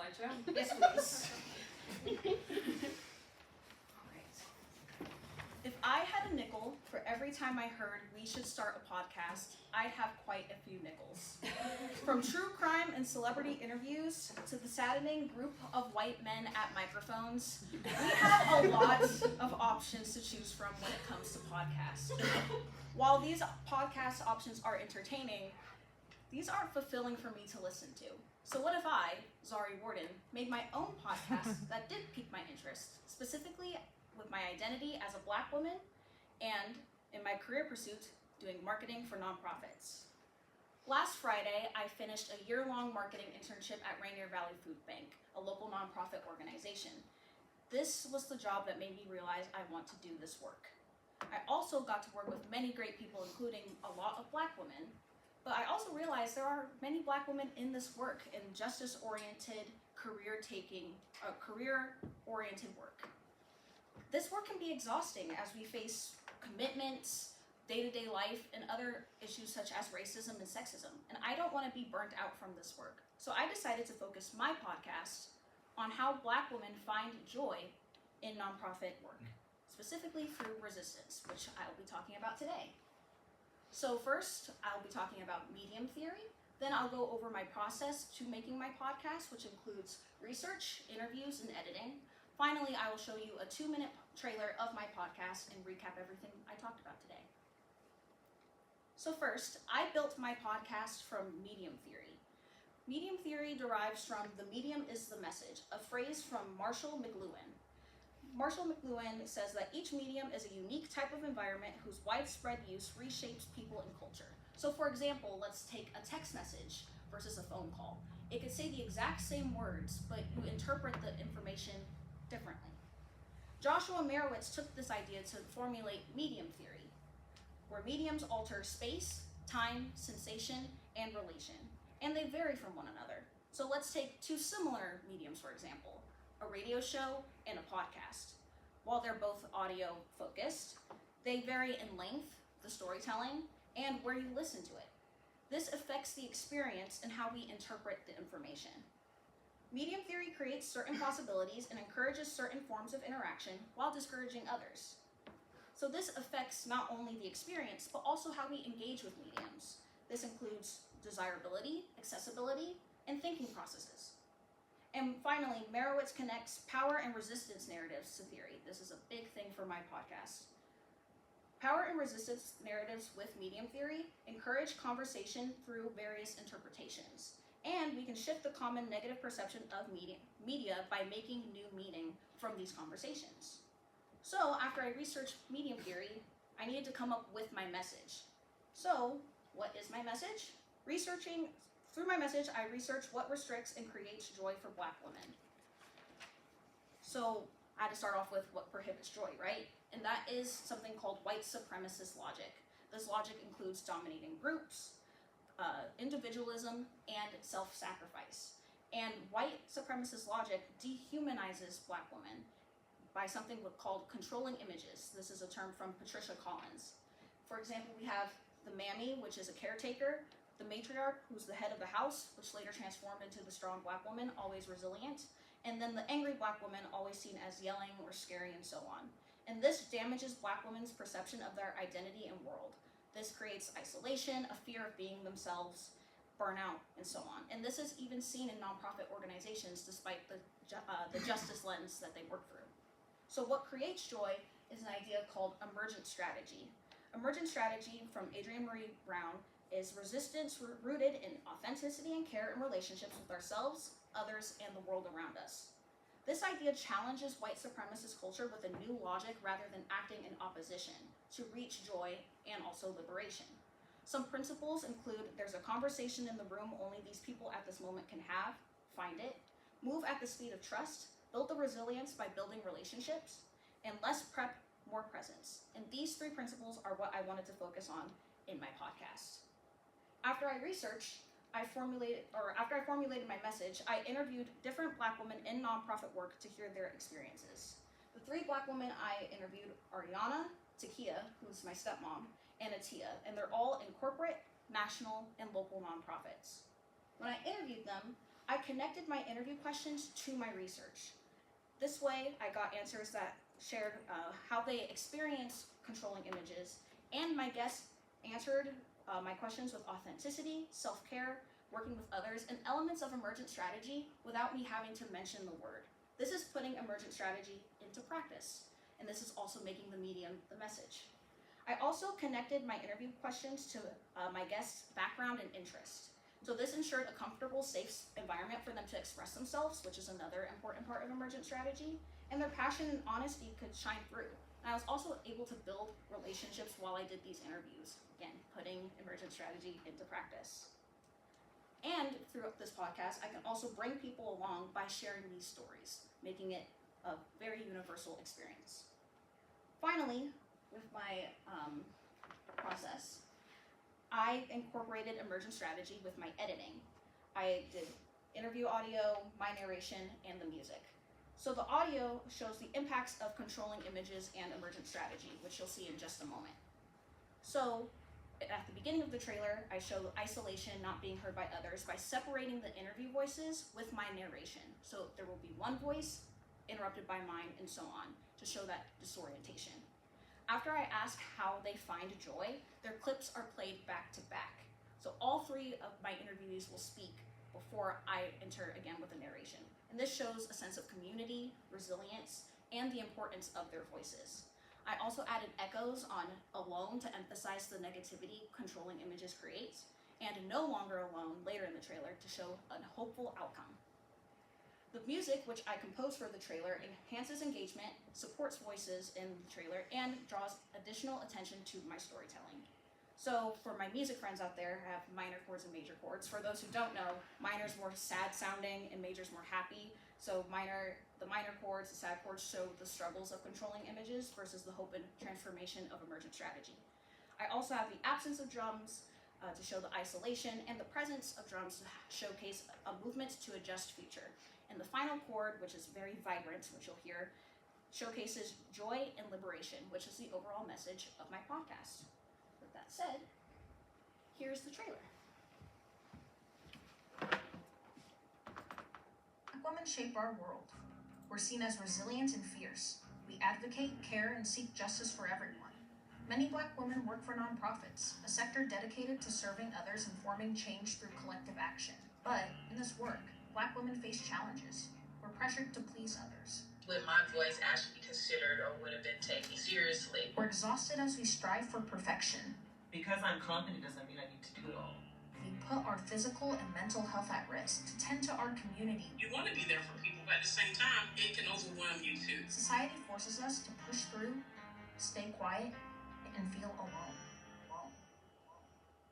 slideshow? Yes, please. Alright. If I had a nickel for every time I heard we should start a podcast, I'd have quite a few nickels. From true crime and celebrity interviews to the saddening group of white men at microphones, we have a lot of options to choose from when it comes to podcasts. While these podcast options are entertaining, these aren't fulfilling for me to listen to. So what if I, Zari Warden, made my own podcast that did pique my interest, specifically with my identity as a Black woman and in my career pursuit doing marketing for nonprofits. Last Friday, I finished a year-long marketing internship at Rainier Valley Food Bank, a local nonprofit organization. This was the job that made me realize I want to do this work. I also got to work with many great people, including a lot of Black women, but I also realized there are many Black women in this work, in justice-oriented, career-oriented work. This work can be exhausting as we face commitments, day-to-day life, and other issues such as racism and sexism, and I don't want to be burnt out from this work. So I decided to focus my podcast on how Black women find joy in nonprofit work, specifically through resistance, which I'll be talking about today. So first, I'll be talking about medium theory, then I'll go over my process to making my podcast, which includes research, interviews, and editing. Finally, I will show you a 2-minute trailer of my podcast and recap everything I talked about today. So first, I built my podcast from medium theory. Medium theory derives from "the medium is the message," a phrase from Marshall McLuhan. Marshall McLuhan says that each medium is a unique type of environment whose widespread use reshapes people and culture. So for example, let's take a text message versus a phone call. It could say the exact same words, but you interpret the information differently. Joshua Merowitz took this idea to formulate medium theory, where mediums alter space, time, sensation, and relation, and they vary from one another. So let's take two similar mediums, for example, a radio show and a podcast. While they're both audio focused, they vary in length, the storytelling, and where you listen to it. This affects the experience and how we interpret the information. Medium theory creates certain possibilities and encourages certain forms of interaction while discouraging others. So this affects not only the experience, but also how we engage with mediums. This includes desirability, accessibility, and thinking processes. And finally, Merowitz connects power and resistance narratives to theory. This is a big thing for my podcast. Power and resistance narratives with medium theory encourage conversation through various interpretations. And we can shift the common negative perception of media by making new meaning from these conversations. So after I researched medium theory, I needed to come up with my message. So what is my message? Through my message, I researched what restricts and creates joy for Black women. So I had to start off with what prohibits joy, right? And that is something called white supremacist logic. This logic includes dominating groups, individualism, and self-sacrifice. And white supremacist logic dehumanizes Black women by something called controlling images. This is a term from Patricia Collins. For example, we have the mammy, which is a caretaker, the matriarch, who's the head of the house, which later transformed into the strong Black woman, always resilient, and then the angry Black woman, always seen as yelling or scary and so on. And this damages Black women's perception of their identity and world. This creates isolation, a fear of being themselves, burnout, and so on. And this is even seen in nonprofit organizations despite the justice lens that they work through. So what creates joy is an idea called emergent strategy. Emergent strategy from Adrienne Marie Brown is resistance rooted in authenticity and care in relationships with ourselves, others, and the world around us. This idea challenges white supremacist culture with a new logic rather than acting in opposition to reach joy and also liberation. Some principles include there's a conversation in the room only these people at this moment can have, find it, move at the speed of trust, build the resilience by building relationships, and less prep, more presence. And these three principles are what I wanted to focus on in my podcast. After I formulated my message, I interviewed different Black women in nonprofit work to hear their experiences. The three Black women I interviewed are Yana, Takia, who's my stepmom, and Atia, and they're all in corporate, national, and local nonprofits. When I interviewed them, I connected my interview questions to my research. This way, I got answers that shared how they experience controlling images, and my guests answered my questions with authenticity, self-care, working with others, and elements of emergent strategy without me having to mention the word. This is putting emergent strategy into practice, and this is also making the medium the message. I also connected my interview questions to my guests' background and interest. So this ensured a comfortable, safe environment for them to express themselves, which is another important part of emergent strategy, and their passion and honesty could shine through. And I was also able to build relationships while I did these interviews, again, putting emergent strategy into practice. And throughout this podcast, I can also bring people along by sharing these stories, making it a very universal experience. Finally, with my process, I incorporated emergent strategy with my editing. I did interview audio, my narration, and the music. So the audio shows the impacts of controlling images and emergent strategy, which you'll see in just a moment. So at the beginning of the trailer, I show isolation, not being heard by others, by separating the interview voices with my narration. So there will be one voice interrupted by mine, and so on, to show that disorientation. After I ask how they find joy, their clips are played back to back. So all three of my interviewees will speak before I enter again with a narration. And this shows a sense of community, resilience, and the importance of their voices. I also added echoes on alone to emphasize the negativity controlling images creates, and no longer alone later in the trailer to show a hopeful outcome. The music, which I composed for the trailer, enhances engagement, supports voices in the trailer, and draws additional attention to my storytelling. So for my music friends out there, I have minor chords and major chords. For those who don't know, minor's more sad sounding and major's more happy. So the minor chords, the sad chords show the struggles of controlling images versus the hope and transformation of emergent strategy. I also have the absence of drums to show the isolation, and the presence of drums to showcase a movement to adjust future. And the final chord, which is very vibrant, which you'll hear, showcases joy and liberation, which is the overall message of my podcast. With that said, here's the trailer. Black women shape our world. We're seen as resilient and fierce. We advocate, care, and seek justice for everyone. Many Black women work for nonprofits, a sector dedicated to serving others and forming change through collective action. But in this work, Black women face challenges. We're pressured to please others. Would my voice actually be considered or would have been taken seriously? We're exhausted as we strive for perfection. Because I'm confident doesn't mean I need to do it all. We put our physical and mental health at risk to tend to our community. You want to be there for people, but at the same time, it can overwhelm you too. Society forces us to push through, stay quiet, and feel alone.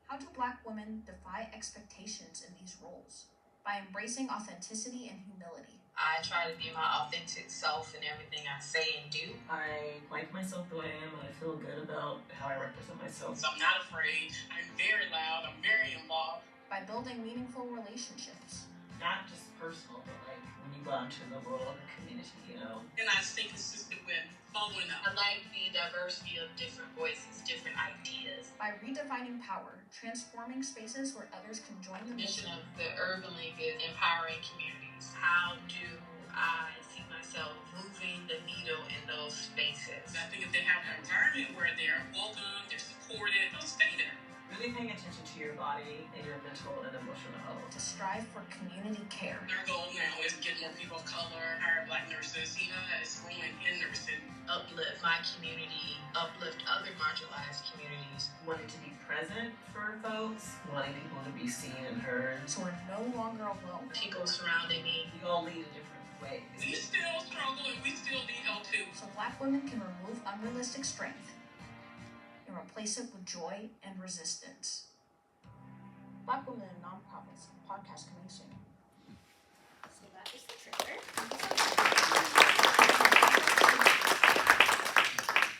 How do Black women defy expectations in these roles? By embracing authenticity and humility. I try to be my authentic self in everything I say and do. I like myself the way I am, and I feel good about how I represent myself. So I'm not afraid. I'm very loud. I'm very involved. By building meaningful relationships. Not just personal, but like when you go out into the world of the community, you know. And I stay consistent with following up. I like the diversity of different voices, different ideas. By redefining power, transforming spaces where others can join the mission of the Urban League is empowering communities. How do I see myself moving the needle in those spaces? I think if they have an environment where they're welcome, they're supported, they'll stay there. Really paying attention to your body and your mental and emotional health. To strive for community care. Our goal now is to get more people of color, hire Black nurses. SENA is growing in nursing. Uplift my community, uplift other marginalized communities. Wanting to be present for folks, wanting people to be seen and heard. So we're no longer alone. People surrounding me. We all lead in different ways. We still struggle and we still need help too. So Black women can remove unrealistic strength and replace it with joy and resistance. Black Women in Nonprofits podcast coming soon. So that is the trailer.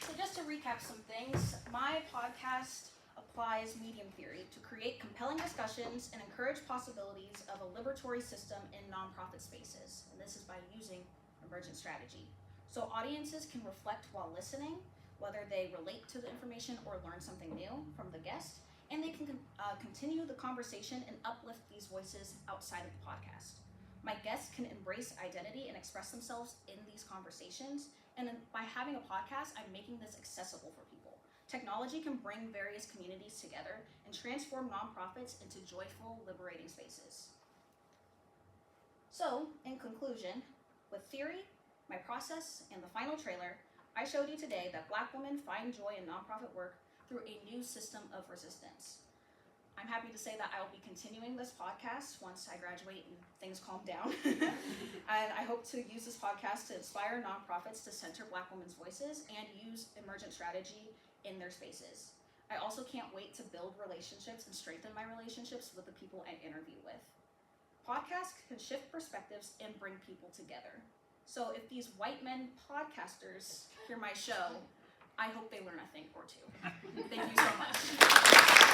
So just to recap some things, my podcast applies medium theory to create compelling discussions and encourage possibilities of a liberatory system in nonprofit spaces. And this is by using emergent strategy. So audiences can reflect while listening, whether they relate to the information or learn something new from the guest, and they can continue the conversation and uplift these voices outside of the podcast. My guests can embrace identity and express themselves in these conversations, and by having a podcast, I'm making this accessible for people. Technology can bring various communities together and transform nonprofits into joyful, liberating spaces. So, in conclusion, with theory, my process, and the final trailer, I showed you today that Black women find joy in nonprofit work through a new system of resistance. I'm happy to say that I will be continuing this podcast once I graduate and things calm down. And I hope to use this podcast to inspire nonprofits to center Black women's voices and use emergent strategy in their spaces. I also can't wait to build relationships and strengthen my relationships with the people I interview with. Podcasts can shift perspectives and bring people together. So if these white men podcasters hear my show, I hope they learn a thing or two. Thank you so much.